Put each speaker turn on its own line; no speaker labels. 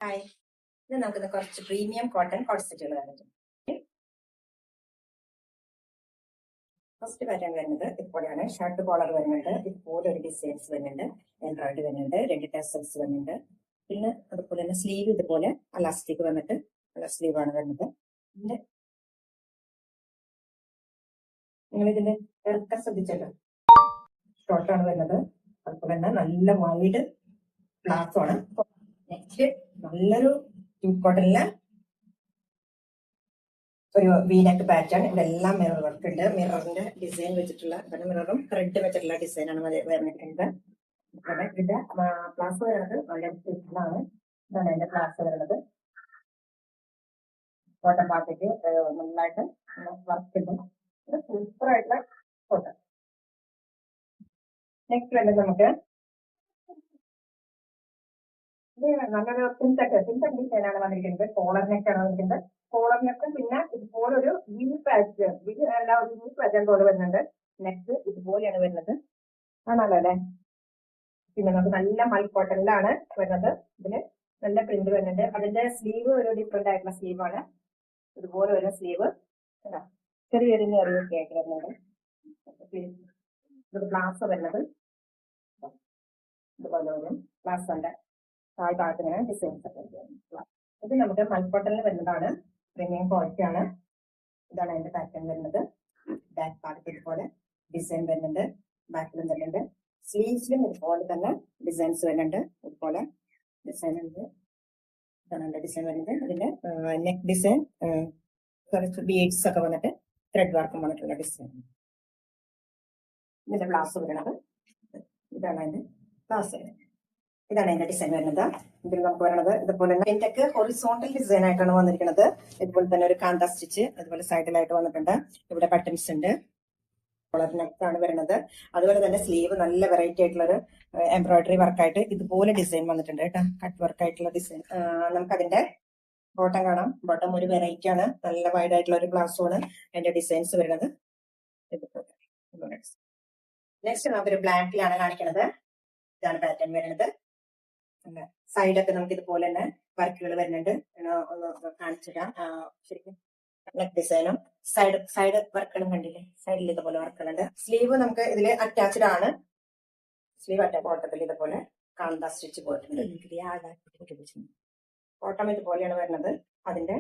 Hi, ഇത് നമുക്കിന്ന് കുറച്ച് പ്രീമിയം കോട്ടൺ കോഡ് സെറ്റുകൾ വന്നിട്ടുണ്ട്. ഫസ്റ്റ് പാറ്റേൺ വരുന്നത് ഇതുപോലെയാണ്. ഷർട്ട് കോളർ വരുന്നുണ്ട്, ഇതുപോലെ ഒരു ഡിസൈൻസ് വരുന്നുണ്ട്, എംബ്രോയിഡറി വരുന്നുണ്ട്, 2 ടെസൽസ് വരുന്നുണ്ട്. പിന്നെ അതുപോലെ തന്നെ സ്ലീവ് ഇതുപോലെ അലാസ്റ്റിക് വന്നിട്ട് സ്ലീവ് ആണ് വരുന്നത്. ഇതിന്റെ നിങ്ങളിതിന്റെ ഇറക്കം ശ്രദ്ധിച്ചല്ലോ, ഷോർട്ടാണ് വരുന്നത്. അതുപോലെ തന്നെ നല്ല വൈഡ് ഗ്ലാസ് ആണ്. നെക്സ്റ്റ് നല്ലൊരു കോട്ടണില് ഒരു വീനക്ക് പാറ്റേൺ. ഇതെല്ലാം മിറർ വർക്ക് ഉണ്ട്. മിററിന്റെ ഡിസൈൻ വെച്ചിട്ടുള്ള മിററും ത്രെഡ് വെച്ചിട്ടുള്ള ഡിസൈനാണ് വരുന്നത്. ഇതിന്റെ ക്ലാസ് വരുന്നത് വളരെ സിമ്പിളാണ്. ഇതാണ് അതിന്റെ ക്ലാസ് വരുന്നത്. കോട്ടൺ പാർട്ടിക്ക് നന്നായിട്ട് വർക്ക് ഉണ്ട്. ഇത് സൂപ്പർ ആയിട്ടുള്ള കോട്ടൺ. നെക്സ്റ്റ് വരുന്നത് നമുക്ക് ഇത് നല്ലൊരു സിന്തക് ഡിസൈനാണ് വന്നിരിക്കുന്നത്. കോളർ നെക്ക് ആണ് വന്നിരിക്കുന്നത്. കോളർ നെക്കും പിന്നെ ഇതുപോലൊരു വി പാച്ച് അല്ല ഒരു വി പാറ്റേൺ പോലെ വരുന്നുണ്ട്. നെക്ക് ഇതുപോലെയാണ് വരുന്നത്. ആണല്ലോ അല്ലെ. പിന്നെ നമുക്ക് നല്ല മൽ കോട്ടണിലാണ് വരുന്നത്. ഇതില് നല്ല പ്രിന്റ് വരുന്നുണ്ട്. അതിന്റെ സ്ലീവ് ഒരു ഡിഫറെന്റ് ആയിട്ടുള്ള സ്ലീവാണ്. ഇതുപോലെ വരുന്ന സ്ലീവ് ചെറിയൊരു നെറിയൊക്കെ ആയിട്ട് വരുന്നുണ്ട്. ഇത് ഗ്ലാസ് വരുന്നത് ഇതുപോലെ വരും. ഗ്ലാസ് ഉണ്ട്. താഴ്ഭാഗത്തിന് ഡിസൈൻസ് ഒക്കെ ഇത് നമുക്ക് മൽക്കോട്ടണിൽ വരുന്നതാണ്. പ്രീമിയം ക്വാളിറ്റി ആണ്. ഇതാണ് അതിന്റെ പാറ്റേൺ വരുന്നത്. ബാക്ക് ഭാഗത്ത് ഇതുപോലെ ഡിസൈൻ വരുന്നുണ്ട്. ബാക്കിലും വരുന്നുണ്ട്. സ്ലീവ്സിലും ഇതുപോലെ തന്നെ ഡിസൈൻസ് വരുന്നുണ്ട്. ഇതുപോലെ ഡിസൈൻ ഉണ്ട്. ഇതാണ് അതിന്റെ ഡിസൈൻ വരുന്നത്. അതിന്റെ നെക്ക് ഡിസൈൻ കുറച്ച് ബീഡ്സ് ഒക്കെ വന്നിട്ട് ത്രെഡ് വർക്കും വന്നിട്ടുള്ള ഡിസൈൻ. ഇതിന്റെ ബ്ലൗസ് വരുന്നത് ഇതാണ് അതിന്റെ ബ്ലൗസ് വരുന്നത്. ഇതാണ് അതിന്റെ ഡിസൈൻ വരുന്നത്. ഇതിൽ നമുക്ക് വരുന്നത് ഇതുപോലെ ഇതിന്റെക്ക് ഹൊറിസോണ്ടൽ ഡിസൈൻ ആയിട്ടാണ് വന്നിരിക്കുന്നത്. ഇതുപോലെ തന്നെ ഒരു കാന്ത സ്റ്റിച്ച് അതുപോലെ സൈഡിലായിട്ട് വന്നിട്ടുണ്ട്. ഇവിടെ ബട്ടൺസ് ഉണ്ട്. കോളർ നെക്കാണ് വരുന്നത്. അതുപോലെ തന്നെ സ്ലീവ് നല്ല വെറൈറ്റി ആയിട്ടുള്ള ഒരു എംബ്രോയിഡറി വർക്കായിട്ട് ഇതുപോലെ ഡിസൈൻ വന്നിട്ടുണ്ട് കേട്ടോ. കട്ട് വർക്ക് ആയിട്ടുള്ള ഡിസൈൻ. നമുക്ക് അതിന്റെ ബോട്ടം കാണാം. ബോട്ടം ഒരു വെറൈറ്റി ആണ്. നല്ല വൈഡ് ആയിട്ടുള്ള ഒരു ബ്ലൗസാണ് അതിന്റെ ഡിസൈൻസ് വരുന്നത്. നെക്സ്റ്റ് നമുക്കൊരു ബ്ലാക്കിലാണ് കാണിക്കുന്നത്. ഇതാണ് പാറ്റേൺ വരുന്നത്. സൈഡൊക്കെ നമുക്ക് ഇതുപോലെ തന്നെ വർക്കുകൾ വരുന്നുണ്ട്. ഒന്ന് കാണിച്ചിടാം. ശരിക്കും നെക്ക് ഡിസൈനും സൈഡ് വർക്കുകളും കണ്ടില്ലേ. സൈഡിൽ ഇതുപോലെ വർക്കുകളുണ്ട്. സ്ലീവ് നമുക്ക് ഇതില് അറ്റാച്ച്ഡ് ആണ്. സ്ലീവ് ബോട്ടത്തിൽ ഇതുപോലെ കാന്ത സ്റ്റിച്ച് പോയിട്ടുണ്ട്. ബോട്ടം ഇതുപോലെയാണ് വരുന്നത്. അതിന്റെ